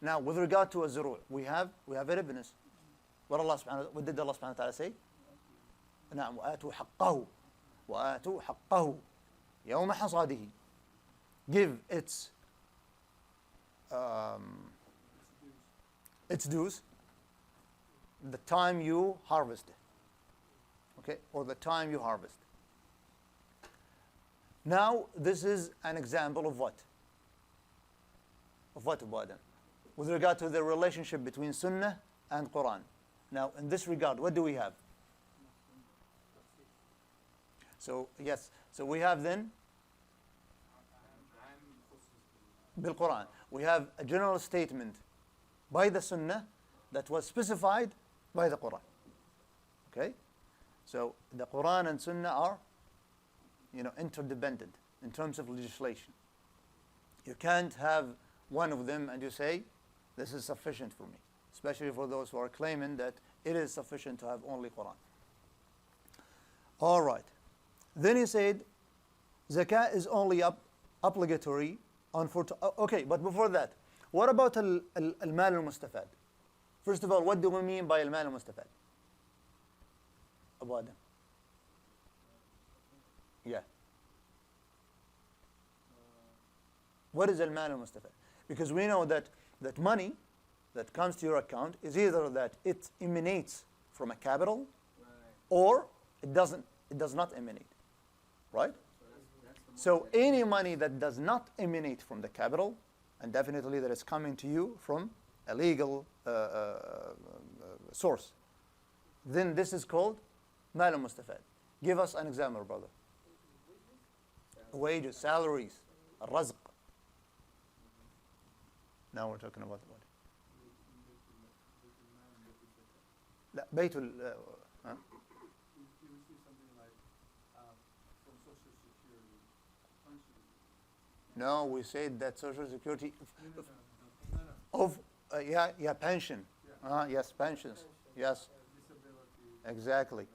Now, with regard to az-zuru', we have evidence. What did Allah subhanahu wa ta'ala say? نعم وآتوا حقه وآتوا حقه يوم حصاده. Give its dues the time you harvest. Okay, or the time you harvest. Now, this is an example of what? Of what, Abu Adam? With regard to the relationship between Sunnah and Quran. Now, in this regard, what do we have? So, yes. So we have then, bil Quran, we have a general statement by the Sunnah that was specified by the Quran. Okay? So the Quran and Sunnah are, interdependent in terms of legislation. You can't have one of them and you say, this is sufficient for me. Especially for those who are claiming that it is sufficient to have only Quran. All right. Then he said, Zakah is only obligatory on okay, but before that, what about al-mal al-mustafad? First of all, what do we mean by al-mal al-mustafad? Abu Adam. Yeah. What is al-mal al-mustafad? Because we know that money that comes to your account is either that it emanates from a capital, or it does not emanate. Right? So any money that does not emanate from the capital, and definitely that is coming to you from a legal source, then this is called mal al-mustafad. Give us an example, brother. Wages, salaries, rizq. Now we're talking about what? لا بيت No, we said that Social Security of pension. Yes, pensions. Yes, exactly.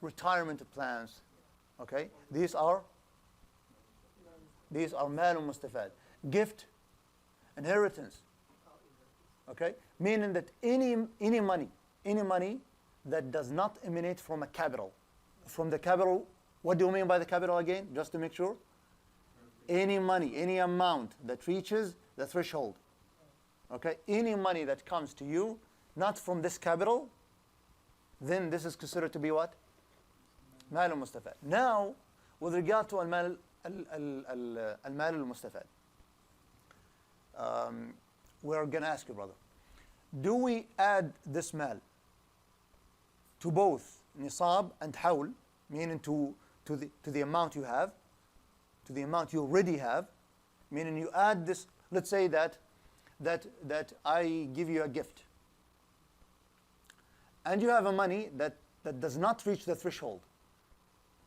Retirement plans. Okay, these are mal mustafad. Gift, inheritance. Okay, meaning that any money that does not emanate from a capital, from the capital. What do you mean by the capital again? Just to make sure. Any money, any amount that reaches the threshold. Okay, any money that comes to you, not from this capital, then this is considered to be what? Mal al-mustafad. Now, with regard to al-mal al-mustafad, we're going to ask you, brother, do we add this mal to both nisab and hawl, meaning to the amount you have, to the amount you already have, meaning you add this? Let's say that I give you a gift, and you have a money that does not reach the threshold.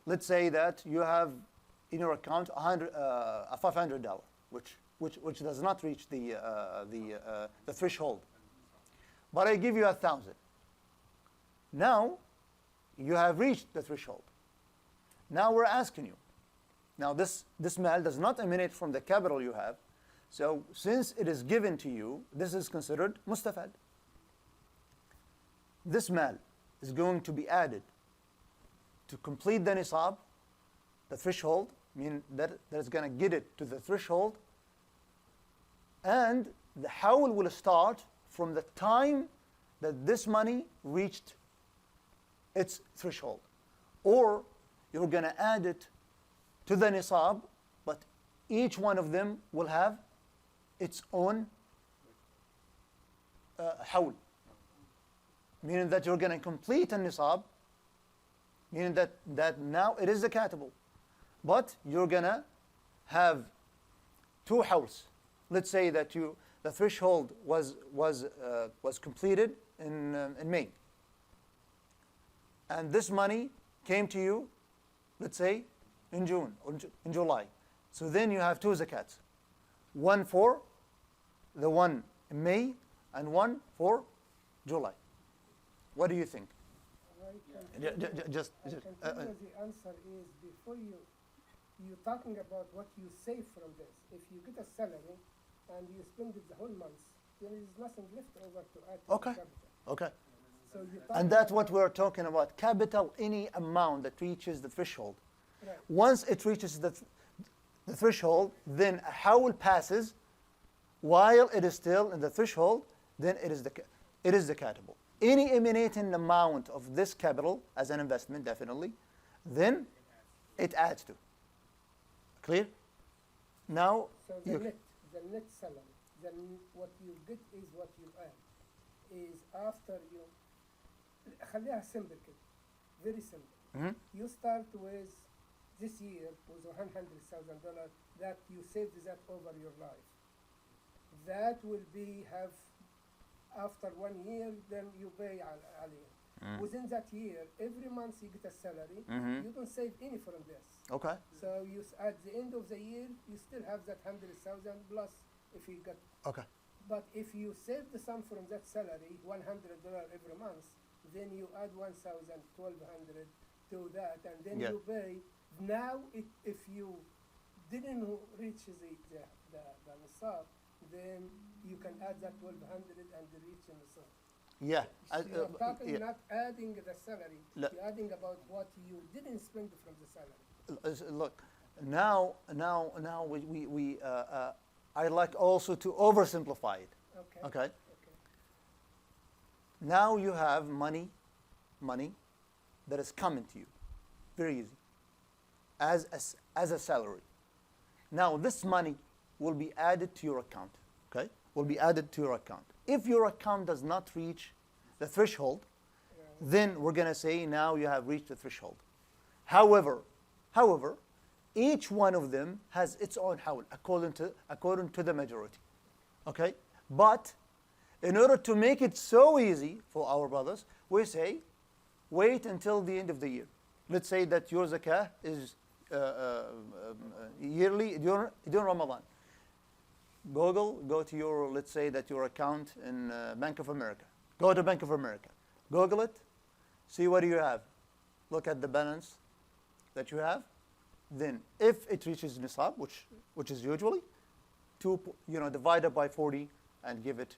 Let's say that you have in your account a $500, which does not reach the threshold, but I give you 1,000. Now you have reached the threshold. Now we're asking you. Now this mal does not emanate from the capital you have, so since it is given to you, this is considered mustafad. This mal is going to be added to complete the nisab, the threshold, meaning that is going to get it to the threshold, and the hawl will start from the time that this money reached its threshold. Or you're going to add it to the nisab, but each one of them will have its own hawl. Meaning that you're going to complete a nisab, meaning that now it is zakatable. But you're going to have 2 hawls. Let's say that the threshold was completed in May. And this money came to you, let's say, in June or in July. So then you have 2 zakats. One for the one in May and one for July. What do you think? The answer is, before you're talking about what you save from this. If you get a salary and you spend it the whole month, there is nothing left over to add to Okay. the capital. Okay. So you And that's what we're talking about. Capital, any amount that reaches the threshold. Right. Once it reaches the threshold, then a howl passes. While it is still in the threshold, then it is zakatable. Any emanating amount of this capital as an investment, definitely, then it adds to. Clear? Now, So the net salary, what you get is what you earn. Is after you, خليها simple كده, very simple. mhm, You start with this year with $100,000 that you saved that over your life. That will be have after 1 year, then you pay عليه. Within that year, every month you get a salary. mhm. You don't save any from this. Okay. So at the end of the year, you still have that 100,000 plus if you got. Okay. But if you save the sum from that salary, $100 every month, then you add 1,000, 1,200 to that, and then Yeah. you pay. Now, if you didn't reach the nisab, then you can add that 1,200 and reach the nisab. Yeah. So you're talking yeah. not adding the salary, La- you're adding about what you didn't spend from the salary. Look, now I like also to oversimplify it. Okay. Okay. Okay. Now you have money that is coming to you, very easy, as a salary. Now this money will be added to your account. Okay, will be added to your account. If your account does not reach the threshold, then we're gonna say now you have reached the threshold. However, each one of them has its own howl according to the majority. Okay, but in order to make it so easy for our brothers, we say wait until the end of the year. Let's say that your zakah is yearly during Ramadan. Go to your, let's say that your account in Bank of America. Go to Bank of America. Google it. See what you have. Look at the balance that you have. Then, if it reaches nisab, which is usually, divided by 40 and give it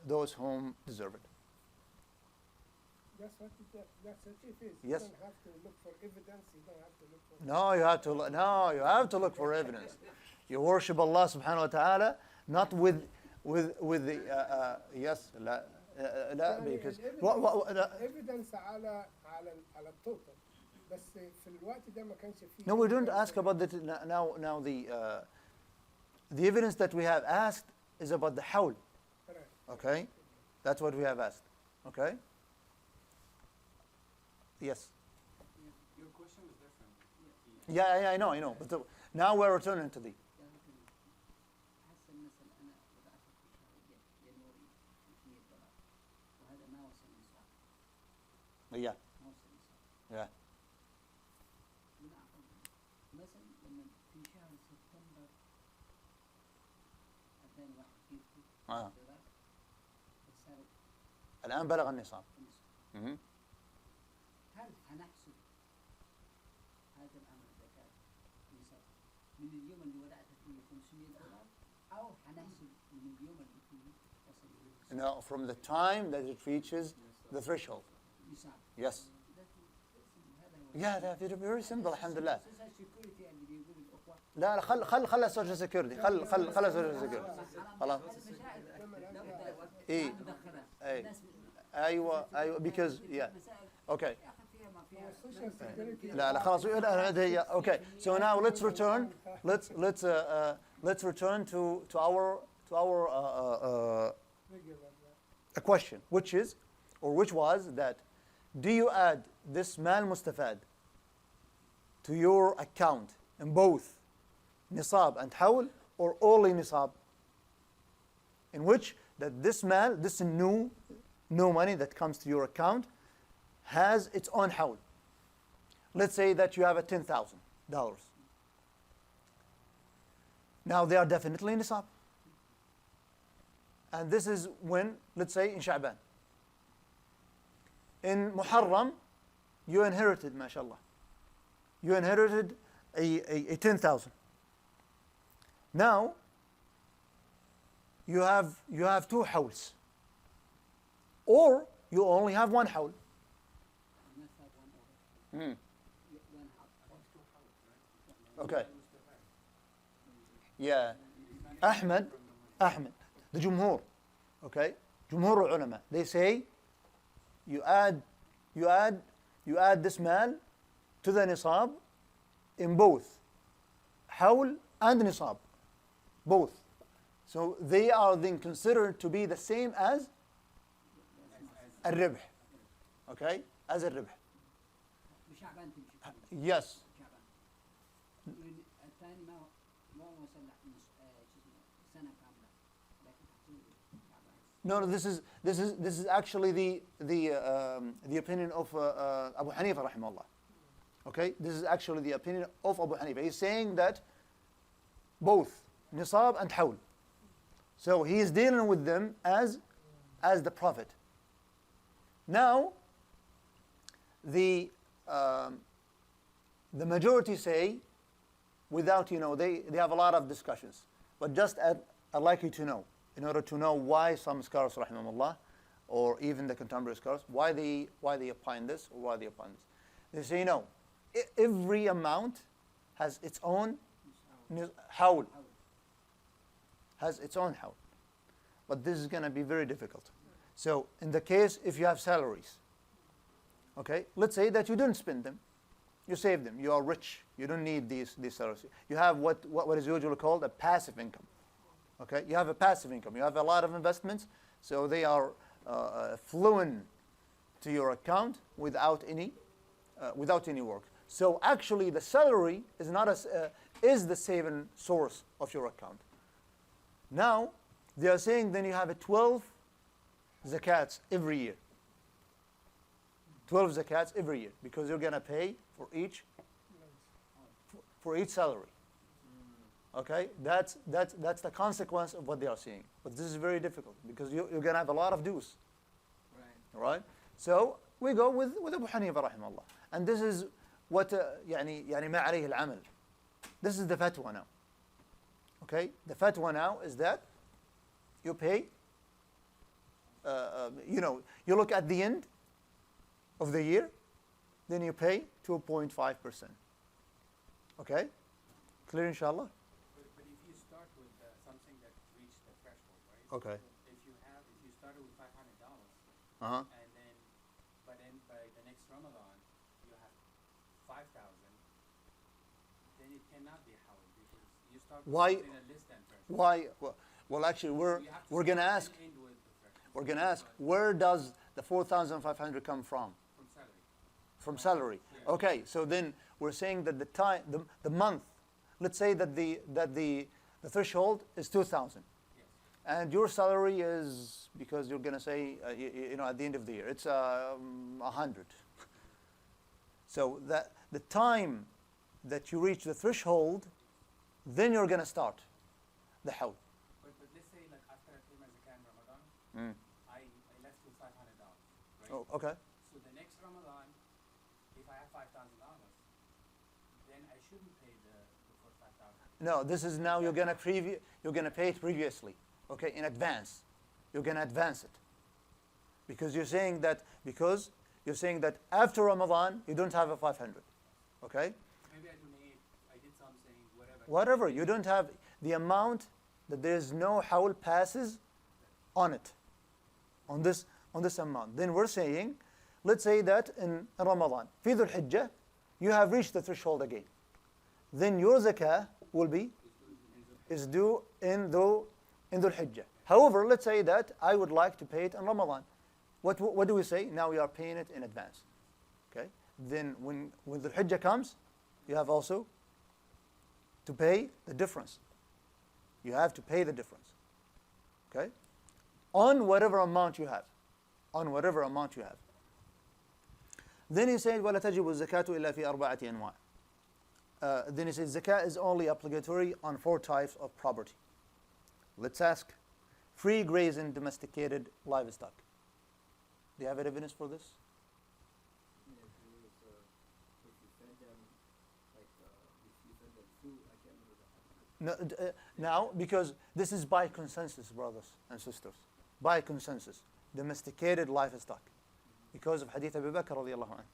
those whom deserve it. That's what it is. Yes. You don't have to look for evidence. You don't have to look for. No, you have to look for evidence. You worship Allah subhanahu wa ta'ala not with the yes لا because evidence على التوتال بس في الوقت ده ما كانش فيه. No, we don't ask about that now. The evidence that we have asked is about the hawl. Okay, that's what we have asked. Okay. Yes. Your question is different. Yeah, I know. But now we're returning to the. Yeah. Yeah. الآن بلغ النصاب. هل هنحسب هذا الأمر زكاة نصاب من اليوم اللي ودعت فيه $500 أو هنحسب من اليوم اللي فيه وصل إلى No, from the time that it reaches the threshold. نصاب. Yes. Yeah, that's very simple. الحمد لله. security اللي بيقول الأخوة. لا خل السوشيال سيكيورتي خل السوشيال سيكيورتي خلاص. ايه ايوه because yeah okay لا خلاص هي okay. So now let's return to our a question which was that do you add this mal mustafad to your account in both nisab and hawl or only nisab, in which that this new money that comes to your account has its own hawl. Let's say that you have a $10,000. Now they are definitely nisab. And this is when, let's say in Sha'ban. In Muharram, you inherited, mashallah. You inherited a 10,000. Now, you have two howls, or you only have one howl. You must have one over. One half. Okay. Yeah. Ahmed, the Jumhur, okay? Jumhur ulama, they say you add this mal to the nisab in both hawl and nisab, both. So they are then considered to be the same as al-ribh, okay? As al-ribh. بشعبان تمشي. Yes. شعبان. الثاني ما وصل سنة كاملة، لكن تحسبه شعبان. No, this is actually the opinion of Abu Hanifa rahimahullah. Okay, this is actually the opinion of Abu Hanifa. He's saying that both nisab and hawl. So he is dealing with them as the Prophet. Now, the majority say, without, they have a lot of discussions. But just I'd like you to know, in order to know why some scholars, rahimahullah, or even the contemporary scholars, why they opine this or why they opine this. They say, no, every amount has its own hawl. Has its own hawl. But this is going to be very difficult. So in the case, if you have salaries, okay, let's say that you didn't spend them, you save them, you are rich, you don't need these salaries. You have what is usually called a passive income. Okay, you have a passive income, you have a lot of investments, so they are flowing to your account without any work. So actually, the salary is the saving source of your account. Now, they are saying then you have 12 zakats every year. 12 zakats every year, because you're going to pay for each salary. Okay, that's the consequence of what they are saying. But this is very difficult, because you're going to have a lot of dues. Right? So we go with Abu Hanifa rahimahullah. And this is what يعني ما عليه العمل. This is the fatwa now. Okay, the fatwa now is that you pay, you look at the end of the year, then you pay 2.5%. Okay, clear inshallah? But if you start with something that reached the threshold, right? Okay. If you started with $500, Uh-huh. and then by the next Ramadan you have 5,000, then it cannot be halal, because you start with Why- something that less than threshold. Why? Well, actually, So you have to we're going to start ask. and end with the threshold. We're going to ask, where does the 4,500 come from? From salary. From salary. Yeah. Okay, so then we're saying that the month, let's say that the threshold is 2,000, Yes. and your salary is, because you're going to say, at the end of the year, it's 100. So that the time that you reach the threshold, then you're going to start the hawl. But let's say, like, after I pay my zakah in Ramadan, Mm. I left with $500, right? Oh, okay. So the next Ramadan, if I have $5,000, then I shouldn't pay the first 5,000. No, this is now you're going to pay it previously, okay, in advance. You're going to advance it. Because you're saying that after Ramadan you don't have a 500. Okay? Maybe I donate, I did something, whatever. Whatever, you don't have the amount that there is no hawl passes on it. On this amount. Then we're saying, let's say that in Ramadan, fi Dhul Hijjah, you have reached the threshold again. Then your zakah is due in Dhul Hijjah. However, let's say that I would like to pay it in Ramadan. What do we say? Now we are paying it in advance. Okay? Then when the Hijjah comes, you have also to pay the difference. You have to pay the difference. Okay? On whatever amount you have. On whatever amount you have. Then he said, وَلَا تَجِبُ الزَّكَاةُ إِلَّا فِي أَرْبَعَةِ أَنْوَاعٍ. Then he says, zakah is only obligatory on 4 types of property. Let's ask, free grazing domesticated livestock. Do you have evidence for this? If you fed them, like, if you fed them food, like animals, No, now, because this is by consensus, brothers and sisters. By consensus. Domesticated livestock. Because of Hadith Abu Bakr radiallahu anhu.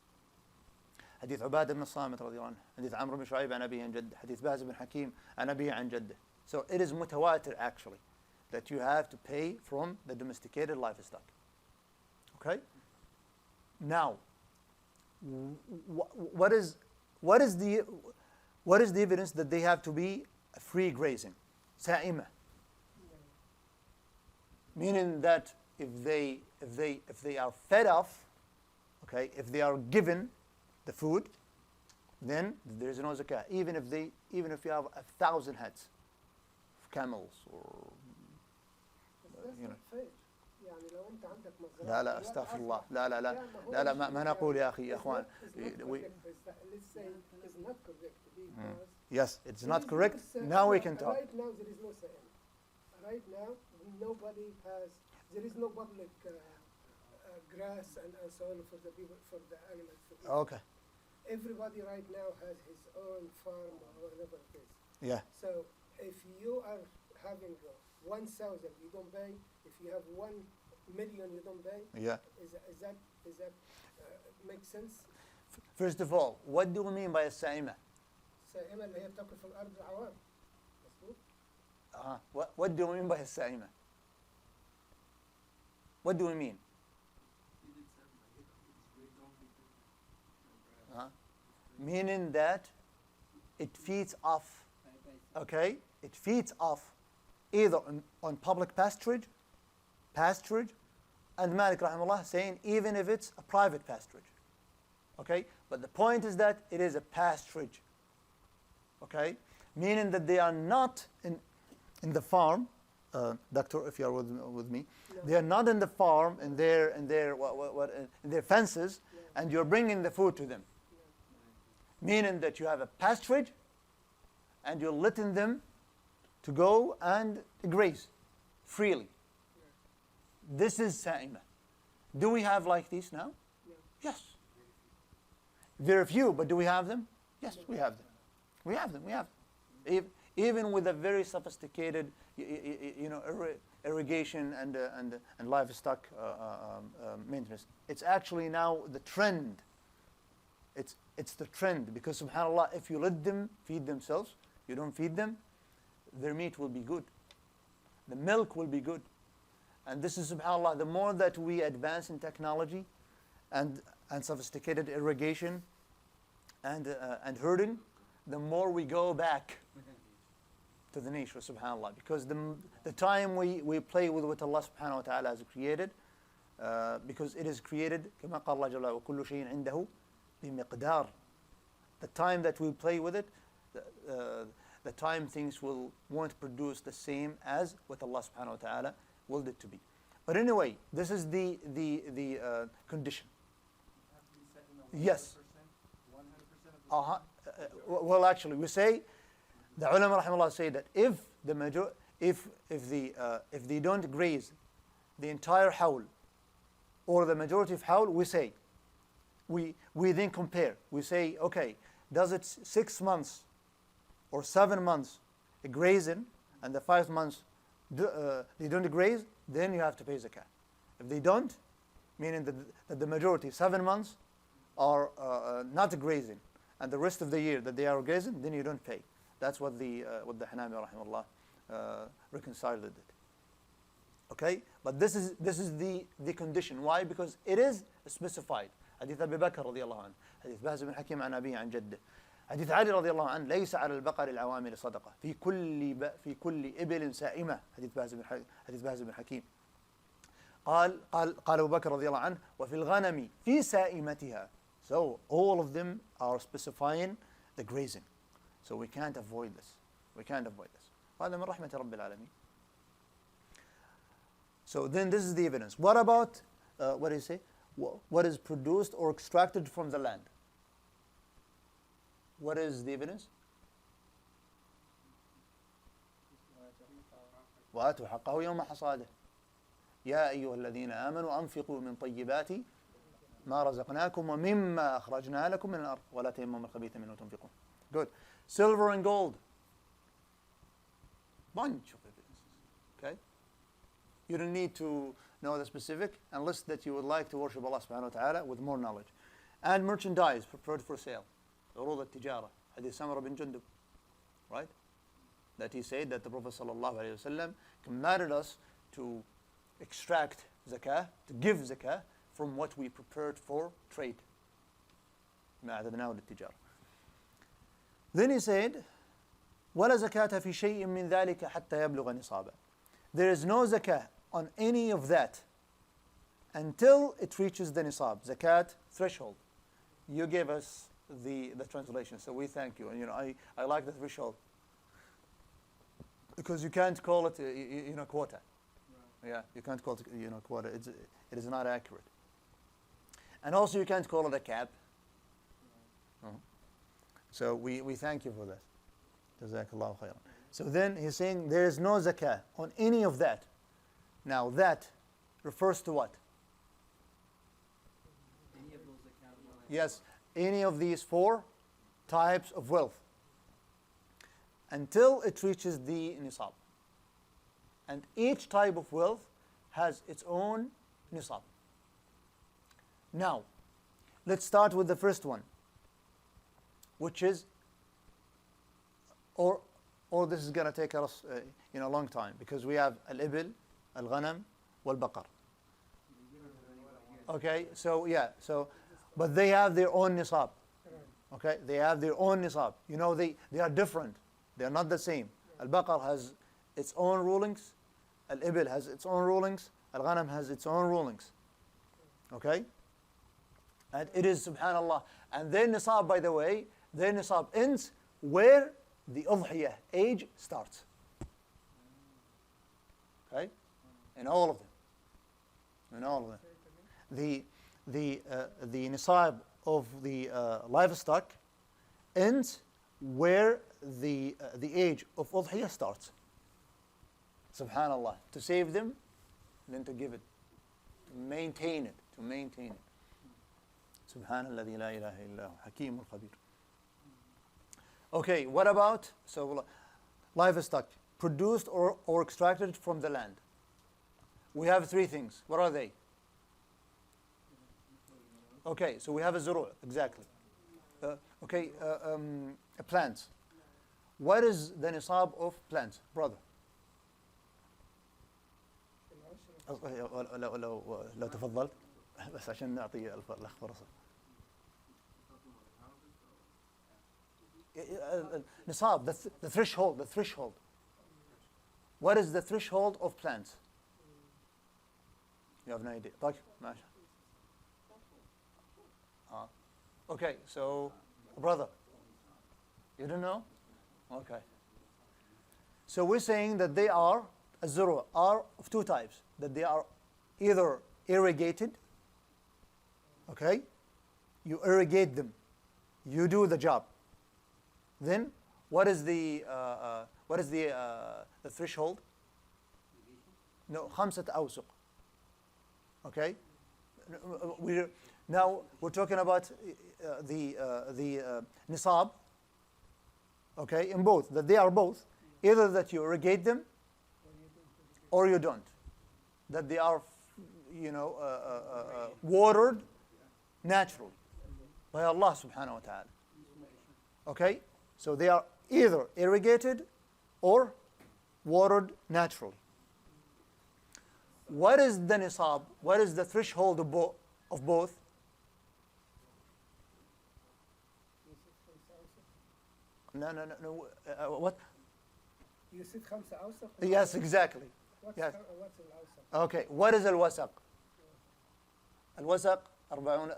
حديث عبادة بن الصامت رضي الله عنه حديث عمرو بن شعيب عن أبيه عن جده حديث باز بن حكيم عن أبيه عن جده. So it is mutawatir actually that you have to pay from the domesticated livestock. Okay? Now, what is the evidence that they have to be free grazing? Sa'ima. Meaning that if they are fed off, okay, if they are given the food, then there is no zakah. Even if you have 1,000 heads of camels or you know. يعني لو أنت عندك مزرعة لا استغفر الله لا ما نقول يا أخي يا أخوان. Let's say it's not correct because yes, it's not correct. Now we can talk. Right now there is no sa'im. Right now nobody has. There is no public grass and so on for the people, for the animals to eat. Okay. Everybody right now has his own farm or whatever it is. Yeah. So if you are having 1,000, you don't pay. If you have 1 million, you don't pay. Yeah. Is that make sense? First of all, what do we mean by السائمة? السائمة اللي هي بتاكل في الأرض العوام. مظبوط؟ What do we mean by السائمة? What do we mean? Meaning that it feeds off, okay? It feeds off either on public pasturage, and Malik rahimahullah saying even if it's a private pasturage, okay? But the point is that it is a pasturage, okay? Meaning that they are not in the farm. Doctor, if you are with me, no. They are not in the farm in their fences, yeah. And you're bringing the food to them. Yeah. Meaning that you have a pasturage, and you're letting them to go and graze freely. Yeah. This is sa'ima. Do we have like this now? Yeah. Yes. Very few, but do we have them? Yes, we have them. We have them. We have them. Even with a very sophisticated, irrigation and livestock maintenance, it's actually now the trend. It's the trend because subhanallah, if you let them feed themselves, you don't feed them, their meat will be good, the milk will be good, and this is subhanallah. The more that we advance in technology, and sophisticated irrigation, and herding, the more we go back to the nature, subhanAllah. Because the time we play with what Allah subhanahu wa ta'ala has created, because it is created, كما قال الله جل وعلا وكل شيء عنده بمقدار. The time that we play with it, the time things won't produce the same as what Allah subhanahu wa ta'ala willed it to be. But anyway, this is the condition. Yes. 100% well, actually, we say, the ulama rahimahullah say that if they don't graze the entire hawl or the majority of hawl, we say, we then compare. We say, okay, does it 6 months or 7 months grazing and the 5 months they don't graze, then you have to pay zakah. If they don't, meaning that the majority, 7 months, are not grazing, and the rest of the year that they are grazing, then you don't pay. That's what the Hanabi rahimahullah reconciled it. Okay, but this is the condition. Why? Because it is specified. حديث أبي بكر رضي الله عنه، حديث باز بن حكيم عن أبيه عن جده، حديث علي رضي الله عنه ليس على البقر العوامل صدقة في كل إبل سائمة، حديث باز بن حكيم. قال أبو بكر رضي الله عنه وفي الغنم في سائمتها. So all of them are specifying the grazing. So we can't avoid this. وهذا من رحمة رب العالمين. So then this is the evidence. What about, what do you say? What is produced or extracted from the land? What is the evidence? وآتوا حقه يوم حصاده يا أيها الذين آمنوا أنفقوا من طيبات ما رزقناكم ومما أخرجنا لكم من الأرض ولا تيمموا الخبيث منه تنفقون. Good. Silver and gold. Bunch of evidences. Okay? You don't need to know the specific unless that you would like to worship Allah subhanahu wa ta'ala with more knowledge. And merchandise prepared for sale. عروض التجارة. Hadith Samara bin Jundub. Right? That he said that the Prophet sallallahu alayhi wa sallam commanded us to extract zakah, to give zakah from what we prepared for trade. ما أعددناه للتجارة. Then he said, ولا زكاة في شيء من ذلك حتى يبلغ نصابا. There is no zakah on any of that until it reaches the nisab, zakat threshold. You gave us the translation, so we thank you. And I like the threshold because you can't call it quota. Right. Yeah, you can't call it quota. It is not accurate. And also you can't call it a cap. Right. So we thank you for that. Jazakallahu khairan. So then he's saying there is no zakah on any of that. Now that refers to what? Any of those accounts. Yes, any of these 4 types of wealth until it reaches the nisab. And each type of wealth has its own nisab. Now, let's start with the first one, which is, or this is going to take us a long time because we have al-ibil, al-ghanam, wal-baqar. Okay, but they have their own nisab. Okay, they have their own nisab. They are different. They are not the same. Al-baqar has its own rulings. Al-ibil has its own rulings. Al-ghanam has its own rulings. Okay? And it is, subhanallah. And their nisab, by the way, their nisab ends where the udhiyah age starts. Okay? In all of them. In all of them. The nisab of the livestock ends where the age of udhiyah starts. Subhanallah. To save them, then to give it. To maintain it. Subhanallah la ilaha illahu Hakeemul Khabir. Okay, what about livestock produced or extracted from the land? We have 3 things. What are they? Okay, so we have a zuru', exactly. Plants. What is the nisab of plants, brother? لو تفضلت بس عشان نعطي الأخ فرصة. Nisab, the threshold. What is the threshold of plants? You have no idea. طيب ماشي. Okay, so brother, you don't know? Okay. So we're saying that they are الزروع are of 2 types. That they are either irrigated. Okay, you irrigate them, you do the job. Then what is the threshold? No, 5 أوسق. Okay, now we're talking about the nisab. Okay, in both, that they are both either that you irrigate them or you don't, that they are watered naturally by Allah subhanahu wa ta'ala. Okay, so they are either irrigated or watered naturally. What is the nisab? What is the threshold of both? No. What? You said 5 أوسق? Yes, exactly. What's Yes. الأوسق? Okay, what is الوسق? الوسق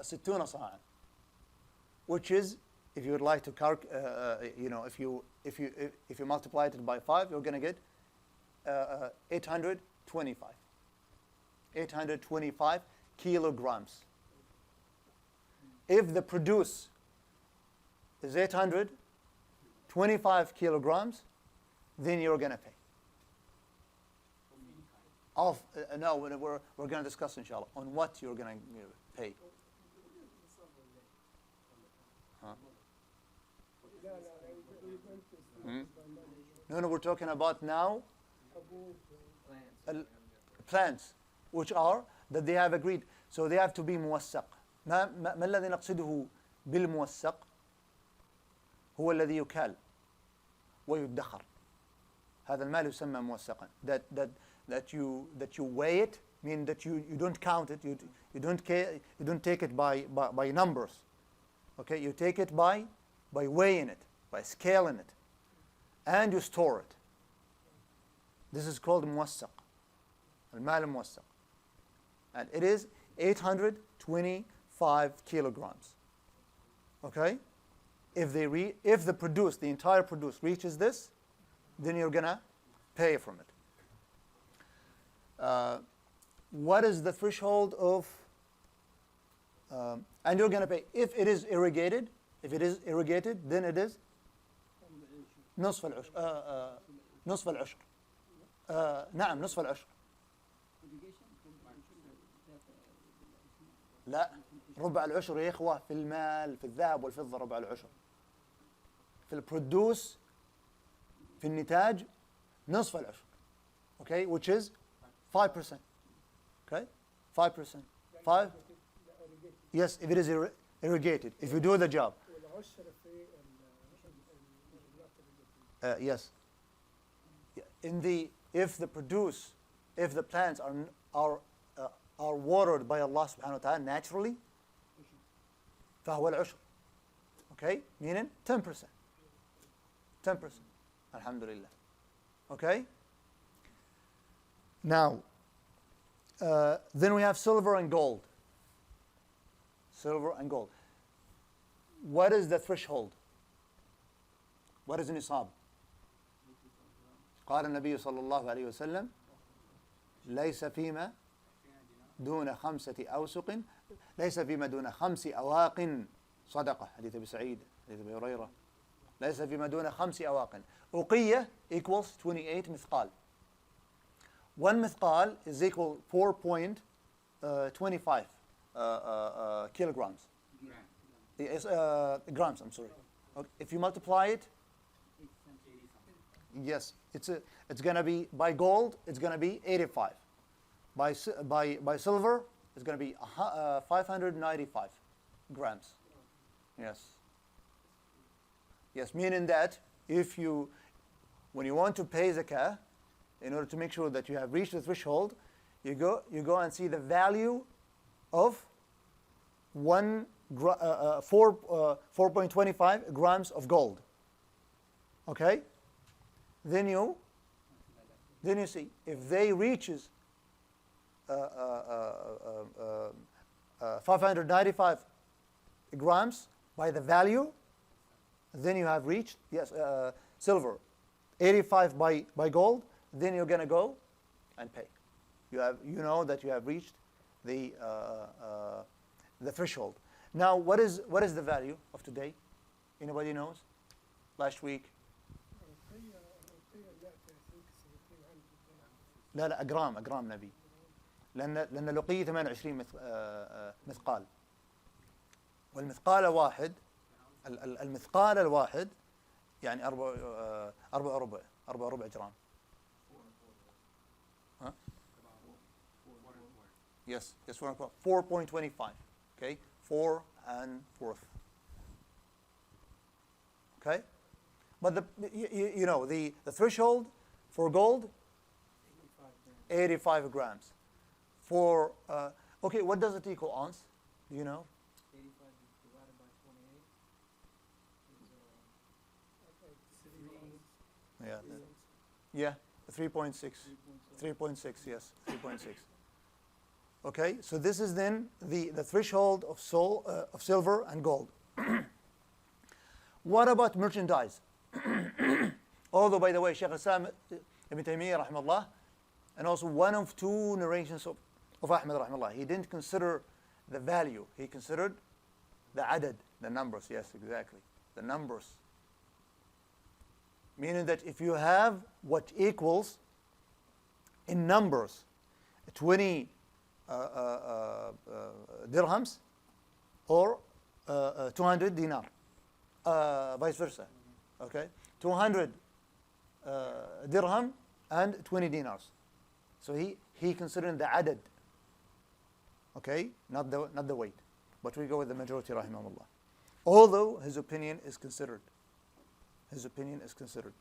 60 صاعا, which is, if you would like to if you multiply it by 5, you're going to get 825. 825 kilograms. If the produce is 825 kilograms, then you're going to pay. No, we're going to discuss, inshallah, on what you're going to pay. Huh? No, we're talking about now حبوب plants, which are that they have agreed. So they have to be موثق. ما الذي نقصده بالموثق؟ هو الذي يكال ويدخر. هذا المال يسمى موثقا. That you weigh it, mean that you don't count it, you don't take it by numbers. Okay, you take it by weighing it, by scaling it, and you store it. This is called موثق. المال الموثق. And it is 825 kilograms. Okay? If the entire produce reaches this, then you're gonna pay from it. What is the threshold of and you're gonna pay if it is irrigated? If it is irrigated, then it is نصف العشر. نصف العشر. نعم نصف العشر. لا، ربع العشر يا إخوة في المال، في الذهب والفضة ربع العشر. في البرودوس، في النتاج نصف العشر. Okay, which is 5%. Okay, 5%. 5. Yes, if it is irrigated, if you do the job. والعشر في Yes. If the plants are watered by Allah subhanahu wa ta'ala naturally, فهو العشر. Okay, meaning 10%. 10%. Alhamdulillah. Okay. Now, then we have silver and gold. Silver and gold. What is the threshold? What is nisab? قال النبي صلى الله عليه وسلم ليس فيما دون 5 أوسق ليس فيما دون 5 أواق صدقة. حديث أبي سعيد، حديث أبي هريرة. ليس فيما دون 5 أواق. أوقية equals 28 مثقال. 1 مثقال is equal 4.25 kilograms. Grams, I'm sorry. Okay. If you multiply it, yes, it's going to be, by gold, it's going to be 85. By silver, it's going to be 595 grams. Yes. Yes, meaning that when you want to pay zakah, in order to make sure that you have reached the threshold, you go and see the value of 4.25 grams of gold. Okay? Then you see if they reaches 595 grams by the value, then you have reached, yes, silver, 85 by gold, then you're going to go and pay. You know that you have reached the threshold. Now, what is the value of today? Anybody knows? Last week? لا أجرام نبي. لأن لقي 28 مثقال. والمثقال واحد، المثقال الواحد يعني 4 ربع جرام. Huh? Yes, 4.25. Okay, 4 1/4. Okay, but the threshold for gold, 85 grams. For okay, what does it equal ounce? Do you know? 85 divided by 28 is Yeah, 3.6. 3.6, yes, 3.6. Okay, so this is then the threshold of silver and gold. What about merchandise? Although, by the way, Shaykh Islam Ibn Taymiyyah rahimahullah, and also one of 2 narrations of Ahmad rahimahullah, he didn't consider the value. He considered the adad, the numbers. Yes, exactly, the numbers. Meaning that if you have what equals in numbers 20 dirhams or 200 dinar, vice versa. Okay, 200 dirham and 20 dinars. So he considering the adad, okay, not the weight. But we go with the majority, rahimahullah. Although his opinion is considered. His opinion is considered.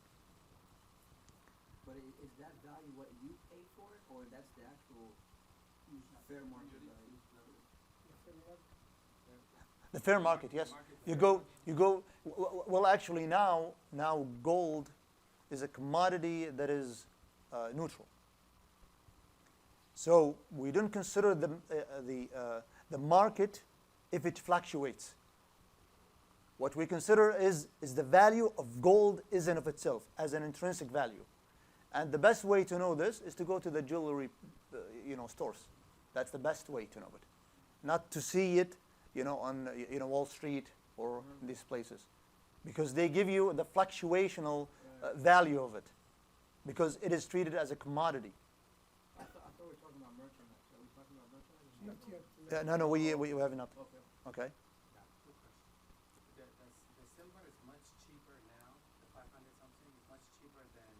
But is that value what you pay for it, or that's the actual fair market value? The fair market, yes. You go. Well, actually, now gold is a commodity that is neutral. So we don't consider the market if it fluctuates. What we consider is the value of gold is in of itself as an intrinsic value, and the best way to know this is to go to the jewelry, stores. That's the best way to know it, not to see it, on Wall Street or these places, because they give you the fluctuational value of it, because it is treated as a commodity. I thought we were talking about merchandise. Are we talking about merchandise? Not yet. No, we have not. Okay. Okay. Yeah, good question. The silver is much cheaper now, the 500 something is much cheaper than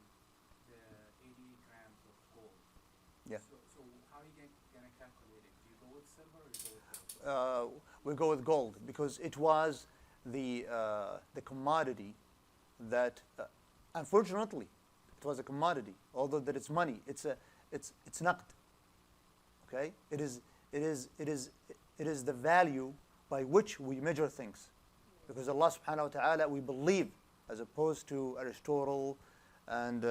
the 80 grams of gold. Yeah. So how are you going to calculate it? Do you go with silver or you go with gold? We go with gold because it was the commodity that, unfortunately, it was a commodity. Although that it's money, it's naqd. Okay, it is the value by which we measure things, because Allah Subhanahu wa Taala, we believe, as opposed to Aristotle and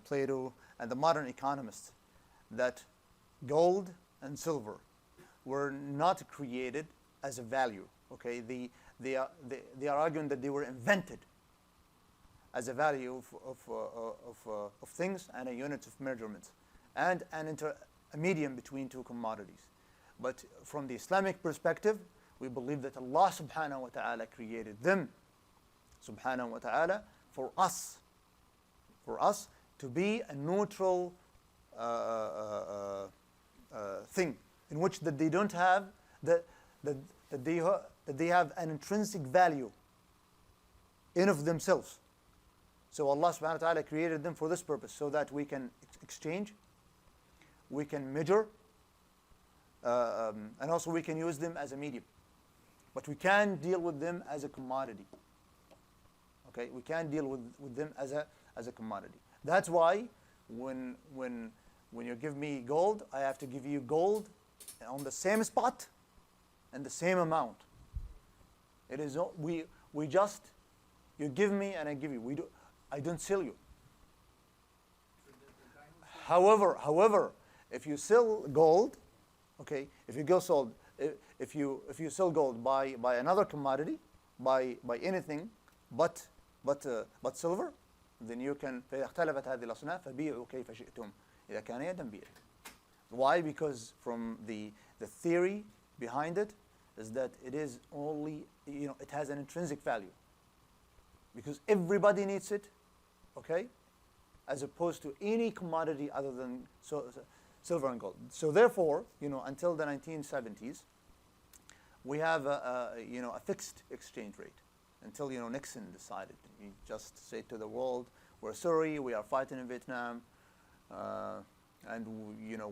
Plato and the modern economists, that gold and silver were not created as a value. Okay, they are arguing that they were invented as a value of things and a unit of measurement, and a medium between two commodities. But from the Islamic perspective, we believe that Allah Subhanahu wa Taala created them, Subhanahu wa Taala, for us to be a neutral thing, in which that they don't have that they have an intrinsic value in of themselves. So Allah Subhanahu wa Taala created them for this purpose, so that we can exchange, we can measure, and also we can use them as a medium. But we can't deal with them as a commodity. Okay, we can't deal with them as a commodity. That's why when you give me gold, I have to give you gold on the same spot and the same amount. It is we just, you give me and I give you. I don't sell you. However, if you sell gold, okay, if you sell gold by another commodity, by anything but silver, then you can فإذا اختلفت هذه الأصناف فبيعوا كيف شئتم إذا كان يدا بيد. Why? Because from the theory behind it is that it is only, it has an intrinsic value, because everybody needs it, okay, as opposed to any commodity other than silver and gold. So therefore, until the 1970s, we have a fixed exchange rate until Nixon decided. He just said to the world, "We're sorry, we are fighting in Vietnam, and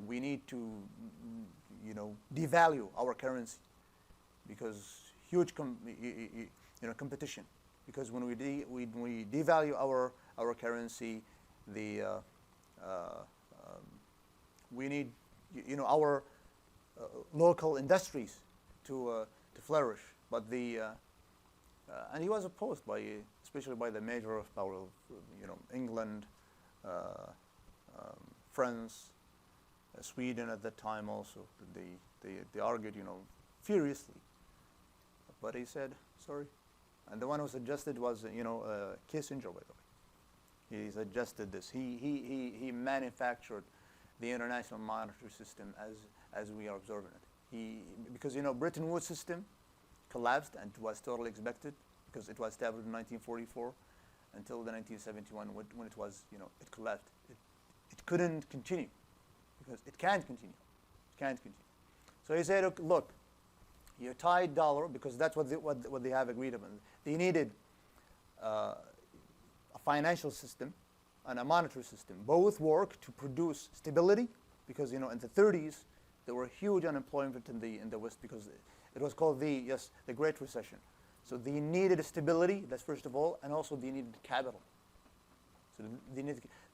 we need to devalue our currency, because huge competition. Because when we devalue our currency, we need our local industries to flourish." But and he was opposed especially by the major of power of England, France, Sweden at that time also. They argued furiously. But he said sorry, and the one who suggested was Kissinger, by the way. He suggested this. He manufactured the international monetary system as we are observing it. Because Bretton Woods system collapsed, and was totally expected, because it was established in 1944 until the 1971 when it was it collapsed. It couldn't continue, because it can't continue. It can't continue. So he said, look, you tied dollar, because that's what they have agreed upon. They needed a financial system and a monetary system. Both work to produce stability, because in the 30s there were huge unemployment in the West, because it was called the Great Recession. So they needed stability, that's first of all, and also they needed capital. So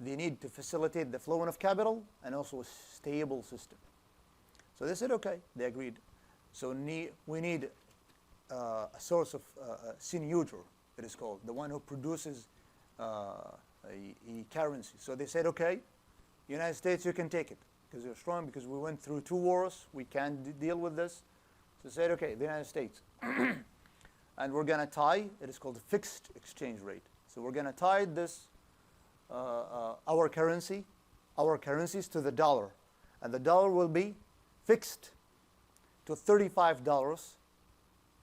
they need to facilitate the flowing of capital and also a stable system. So they said, okay, they agreed. So we need a source of synuiter, it is called, the one who produces a currency. So they said, okay, United States, you can take it because you're strong, because we went through 2 wars, we can't deal with this. So they said, okay, the United States. And we're going to tie, it is called a fixed exchange rate. So we're going to tie this, our currencies to the dollar. And the dollar will be fixed to $35,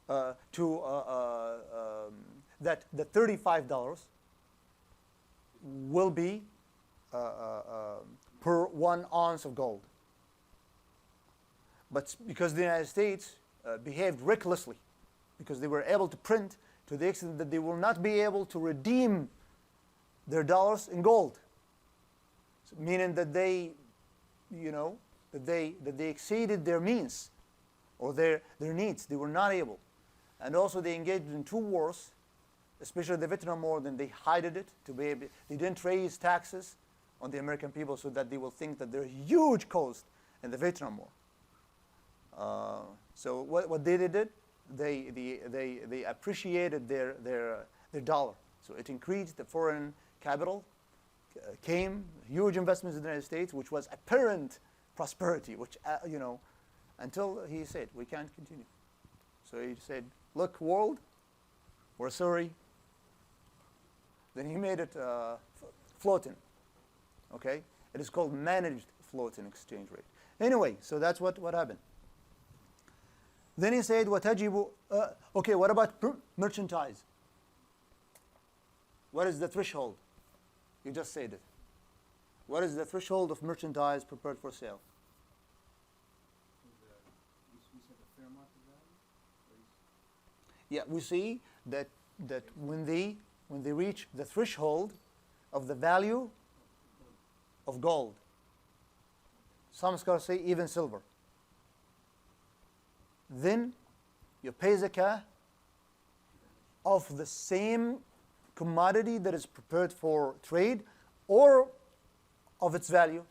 that the $35 will be per 1 ounce of gold. But because the United States behaved recklessly, because they were able to print to the extent that they will not be able to redeem their dollars in gold, so meaning that they, that they exceeded their means or their needs. They were not able, and also they engaged in 2 wars, especially the Vietnam War. Then they hid it to be able. They didn't raise taxes on the American people so that they will think that there's a huge cost in the Vietnam War. So what they did? They appreciated their dollar, so it increased. The foreign capital came, huge investments in the United States, which was apparent prosperity, which until he said we can't continue. So he said, look, world, we're sorry. Then he made it floating. Okay, it is called managed floating exchange rate. Anyway, so that's what happened. Then he said, وَتَجِبُ okay, what about merchandise? What is the threshold? You just said it. What is the threshold of merchandise prepared for sale? We said the fair market value? Yeah, we see that when they reach the threshold of the value of gold, some scholars say even silver, then you pay zakah of the same commodity that is prepared for trade or of its value.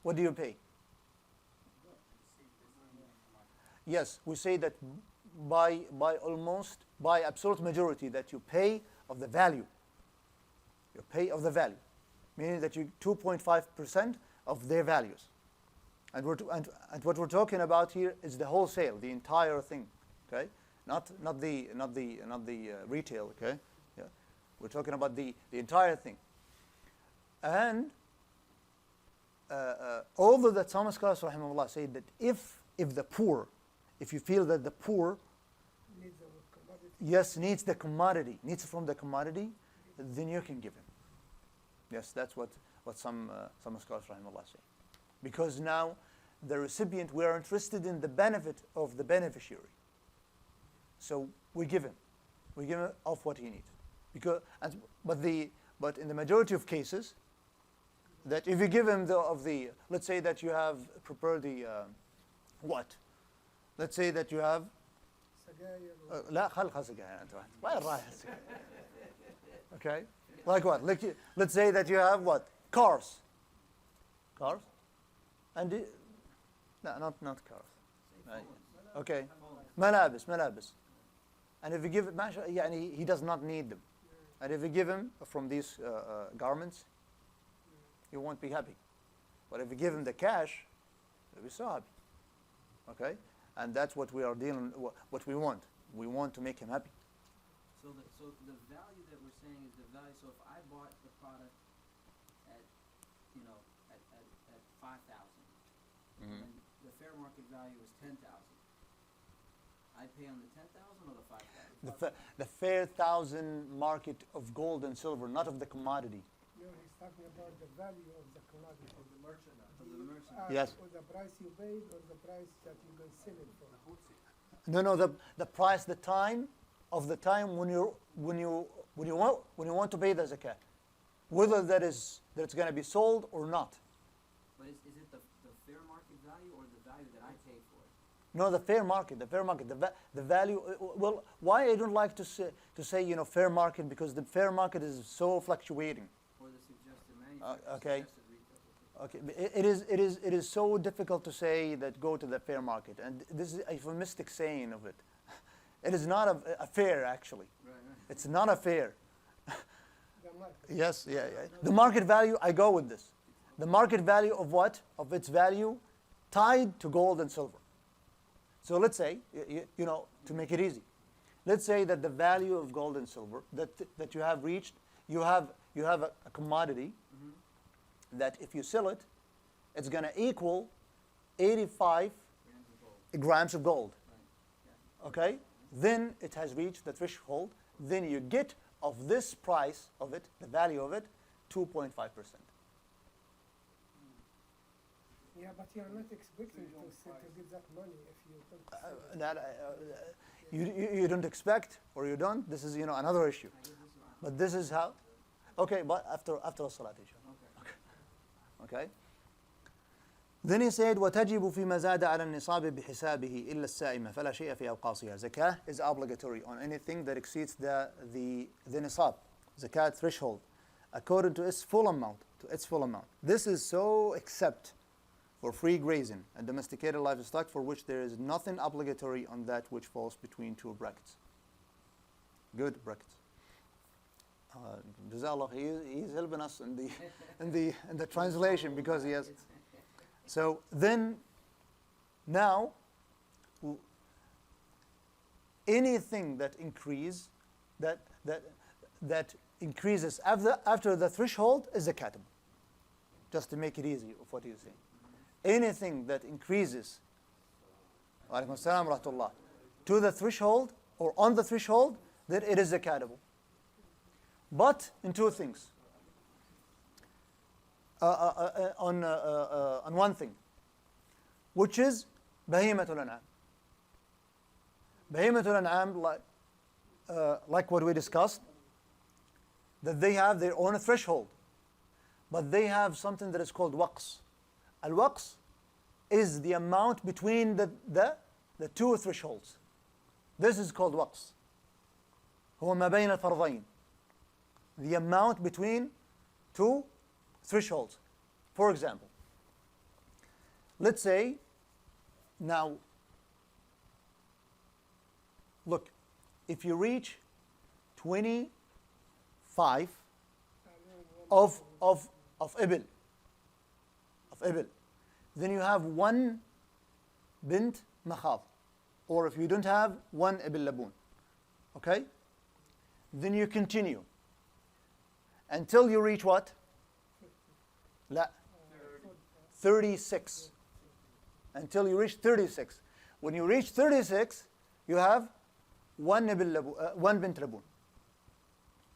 What do you pay? Yes, we say that by absolute majority that you pay of the value. You pay of the value, meaning that you 2.5% of their values. And what we're talking about here is the wholesale, the entire thing, okay? Not the retail, okay? Yeah, we're talking about the entire thing. And although that some scholars, rahimahullah, say that if the poor, if you feel that the poor Needs a commodity. yes needs the commodity, needs from the commodity, then you can give him. Yes, that's what some scholars, rahimahullah, say. Because now the recipient, we are interested in the benefit of the beneficiary. So we give him of what he needs. But in the majority of cases, that if you give him let's say that you have prepared the what? Let's say that you have لا خلق سجاير أنت واحد. وين رايح السجاير؟ Okay, like what? Let's say that you have what? Cars, and no, not cars. Okay, ملابس. And if you give it, he does not need them. And if you give him from these garments, he won't be happy. But if you give him the cash, he'll be so happy. Okay, and that's what we are what we want. We want to make him happy. So the value that we're saying is the value. So if I bought the product at 5,000, and the fair market value is 10,000, I pay on the 10,000 or the 5,000? The fair thousand market of gold and silver, not of the commodity. No, he's talking about the value of the commodity. Of the merchandise. Of the merchandise. Yes. Or the price you paid or the price that you're going to sell it for. No, the price, the time when you want to pay the zakah. whether that it's going to be sold or not. But is it the fair market value or the value that I pay for it? No, the fair market, the value. Well, why I don't like to say fair market, because the fair market is so fluctuating. Or the suggested manufacturer, Okay. suggested retail. Okay, it is so difficult to say that go to the fair market, and this is a euphemistic saying of it. It is not a fair, actually. Right. It's not a fair. The market. Yes, yeah. The market value, I go with this. The market value of what? Of its value tied to gold and silver. So let's say, to make it easy, let's say that the value of gold and silver that you have reached, you have a commodity that if you sell it, it's going to equal 85 grams of gold. Right. Yeah. Okay? Then it has reached the threshold. Then you get of this price of it, the value of it, 2.5%. Yeah, but you're not expecting to give that money if you don't. You don't expect, or you don't. This is another issue. I guess this is right. But this is how. Okay, but after salat, inshallah. Okay. Okay. Then he said, وَتَجِبُ فِي مَا زَادَ عَلَى النِّصَابِ بِحِسَابِهِ إِلَّا السَّائِمَ فَلَا شَيْءَ فِي أَوْقَاصِهَا. Zakah is obligatory on anything that exceeds the nisab, zakat threshold, according to its full amount. This is so except for free grazing and domesticated livestock, for which there is nothing obligatory on that which falls between two brackets. Good brackets. Jazakallah, he's helping us in the translation, because he has. So then, now, anything that increases after the threshold is zakatable. Just to make it easy of what he's saying. Anything that increases, alaykum assalam wa rahmatullah, to the threshold or on the threshold, then it is zakatable. But in two things. On one thing, which is bahimatul an'am. Bahimatul an'am, like what we discussed, that they have their own threshold, but they have something that is called waqs. Al-waqs is the amount between the two thresholds. This is called waqs. هو ما بين الفرضين. The amount between two thresholds. For example, let's say now, look, if you reach 25 of ibil, then you have one bint makhad, or if you don't have, one ibil laboon. Okay? Then you continue until you reach what? La, 36. Until you reach 36. When you reach 36, you have one bint laboon.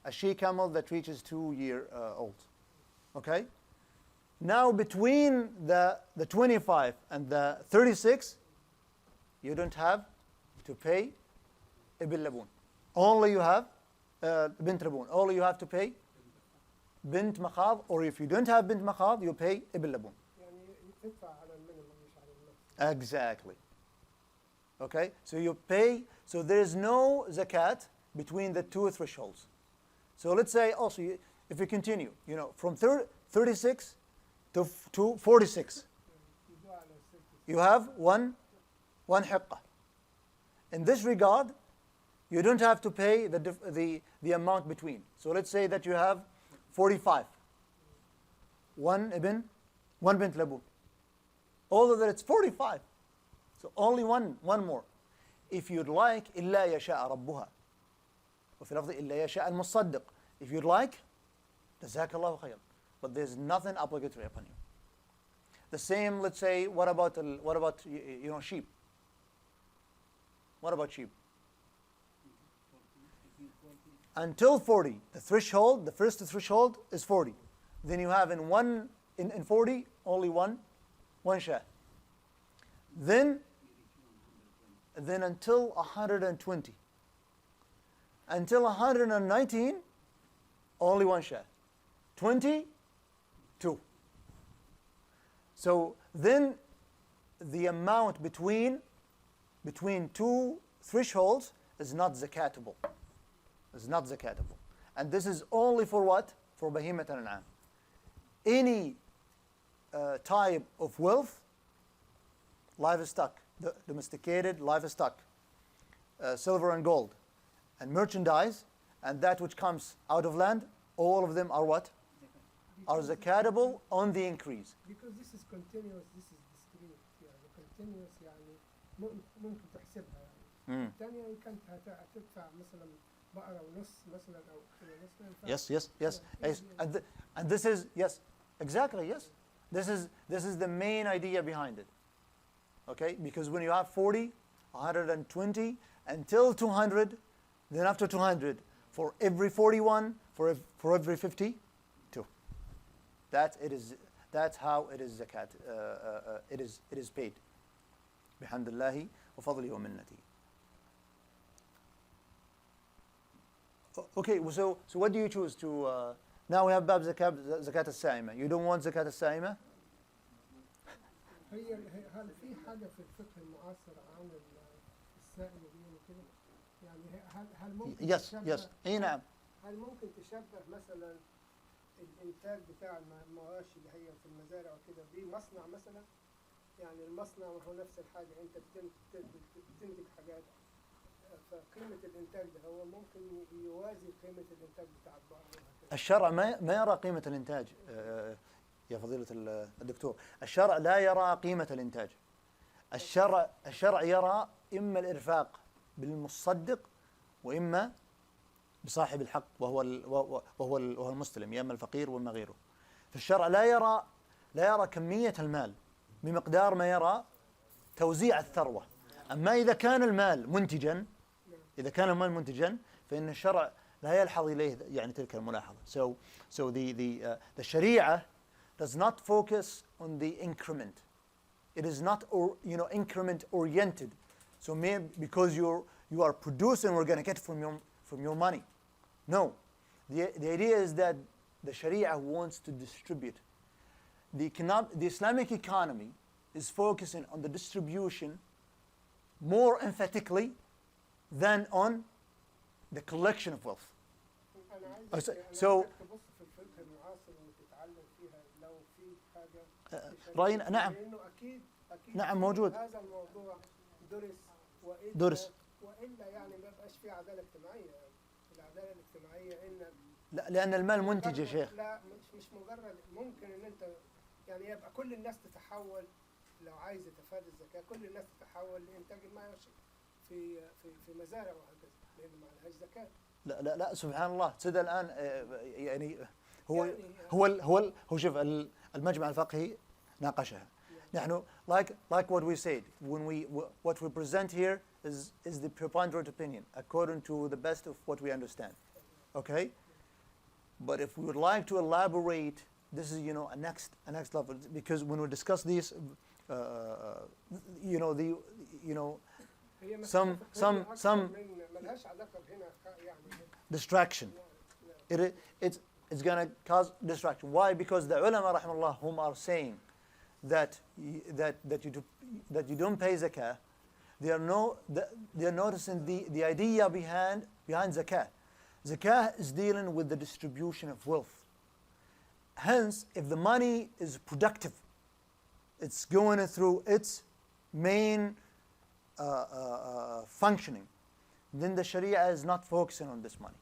A she camel that reaches 2 years old. Okay? Now between the 25 and the 36, you don't have to pay ibil laboon. Only you have bint laboon. Only you have to pay bint makhad, or if you don't have bint makhad, you pay ibil laboon. يعني تدفع على المينيمم مش على الماكس. Exactly. Okay? So you pay, so there is no zakat between the two thresholds. So let's say also, if you continue, from 36 to 46, You go على 60. you have one hiqqah. In this regard, you don't have to pay the amount between. So let's say that you have 45. One bint laboon. Although that it's 45. So only one more. If you'd like, إلا يشاء ربها. وفي لفظ إلا يشاء المصدق. If you'd like, جزاك الله خير. But there's nothing obligatory upon you. The same, let's say, what about sheep? What about sheep? Until 40, the threshold, the first threshold is 40. Then you have in 40 only one shah. Then until 120. Until 119, only one shah. 22. So then the amount between two thresholds is not zakatable. It's not zakatable. And this is only for what? For Bahimat al-An'am. Any type of wealth, livestock, domesticated livestock, silver and gold, and merchandise, and that which comes out of land, all of them are what? Are zakatable on the increase. Because this is continuous, this is discrete. يعني continuous يعني ممكن تحسبها يعني. الثانية كانت هتدفع مثلا بقرة ونص مثلا أو كيلو ونص ما ينفعش. Yes. And this is, yes, exactly, yes. This is the main idea behind it. Okay? Because when you have 40, 120, until 200, then after 200, for every 41, for every 52. That's how it is zakat. It is paid. Bihamdillahi wa fadli wa minnati. Okay, so what do you choose to? Now we have bab zakat al-sa'ima. You don't want zakat al-sa'ima? هل في حاجة في الفقه المعاصر عن السائل بيقولوا كده؟ يعني هل ممكن Yes. أي نعم. هل ممكن تشبه مثلا الإنتاج بتاع المواشي اللي هي في المزارع وكده بمصنع مثلا؟ يعني المصنع وهو نفس الحاجة، أنت بتنتج حاجات، فقيمة الإنتاج ده هو ممكن يوازي قيمة الإنتاج بتاع البقرة. الشرع ما يرى قيمة الإنتاج يا فضيلة الدكتور. الشرع لا يرى قيمة الإنتاج. الشرع يرى إما الإرفاق بالمصدق وإما بصاحب الحق وهو المسلم، يا إما الفقير وإما غيره. فالشرع لا يرى كمية المال بمقدار ما يرى توزيع الثروة. أما إذا كان المال منتجا، فإن الشرع لا يلحظ إليه يعني تلك الملاحظة. So the Sharia does not focus on the increment. It is not increment oriented. So maybe because you are producing, we're going to get from your money. No, the idea is that the Sharia wants to distribute. The Islamic economy is focusing on the distribution more emphatically than on the collection of wealth. So رأينا نعم موجود. هذا الموضوع درس وإلا يعني ما بقاش في عدالة اجتماعية. العدالة الاجتماعية إن لا، لأن المال منتج يا شيخ. لا مش مجرد ممكن إن أنت يعني يبقى كل الناس تتحول، لو عايز يتفادى الزكاة كل الناس تتحول لإنتاج المواشي في مزارع وهكذا، لأن ما لهاش زكاة. لا سبحان الله. تصدق الآن يعني هو شوف المجمع الفقهي ناقشها. نحن like what we said, what we present here is the preponderant opinion according to the best of what we understand. Okay? But if we would like to elaborate, this is a next level, because when we discuss these some distraction. It's going to cause distraction. Why? Because the ulama rahimahullah whom are saying that you don't pay zakah, they are noticing the idea behind zakah. Zakah is dealing with the distribution of wealth. Hence, if the money is productive, it's going through its main functioning, then the Sharia is not focusing on this money.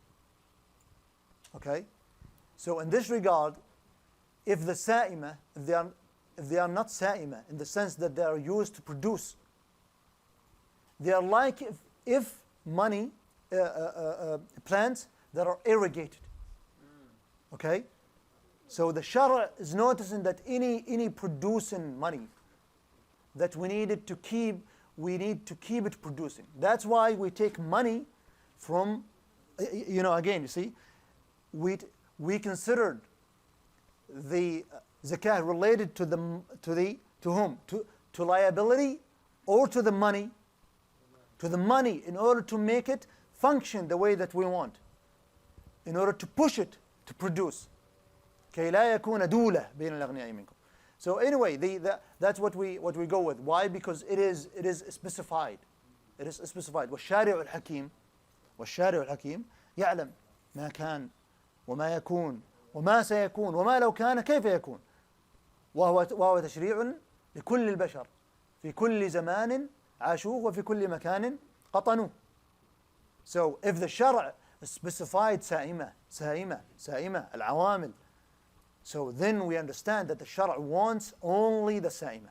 Okay? So in this regard, if the sa'ima, if they are not sa'ima in the sense that they are used to produce, they are like if money, plants that are irrigated. Okay? So the Shara is noticing that any producing money that we need to keep it producing. That's why we take money from, again, you see, we considered the zakah related to whom? To liability or to the money? To the money, in order to make it function the way that we want, in order to push it to produce. كي لا يكون دولة بين الأغنياء منكم. So anyway, that's what we go with. Why? Because it is specified. It is specified. والشارع الحكيم يعلم ما كان وما يكون وما سيكون وما لو كان كيف يكون. وهو تشريع لكل البشر في كل زمان عاشوه وفي كل مكان قطنوه. So if the شرع specified سائمة العوامل, so then we understand that the شرع wants only the سائمة.